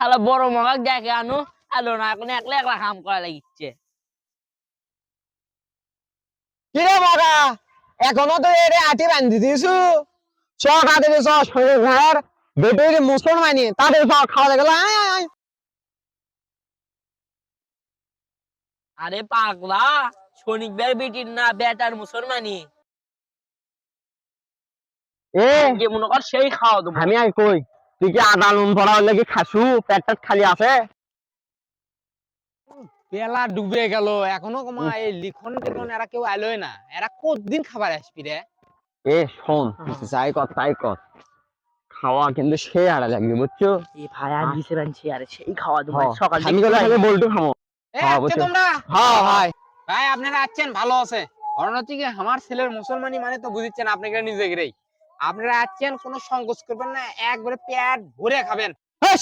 শালা বড় মগাক দেখে আনো আলো না এখন একলা একলা কাম করা লাগিচ্ছে। কিরে মগা এখনো তো এরে আটি বান্ধি দিছু সকালে চ শরীর ঘর বেটে মুসলমানি তাদের সব খাওয়া গেল আরে পাগলা শনিকবার বেটির না বেটার মুসলমানি এ যে মনে কর সেই খাওয়া দেবো। আমি আর কই তুই কি আদা নুন পড়া হলে কি খাসু পেটটা খালি আছে? বেলা ডুবে গেল এখনো কমা এই লিখন টিখন এরা কেউ আলোয় না, এরা কতদিন খাবার আসবি রে? এ শোন যাই কর তাই কর খাওয়া কিন্তু সে আড়া লাগবে বুঝছো? এই ভাই আর দিছে রানছি আরে সেই খাওয়া দেবো সকাল আমি থেকে গেলে বলটু খামো। এ হ্যাঁ, আচ্ছা অবশ্যই। তোমরা হ্যাঁ ভাই ভাই আপনারা আছেন ভালো আছে। কারণ হচ্ছে কি আমার ছেলের মুসলমানি মানে তো বুঝছেন আপনারা নিজে গেলেই আপনারা আছেন কোনো সংকোচ করবেন না, একবারে পেট ভরে খাবেন। হাস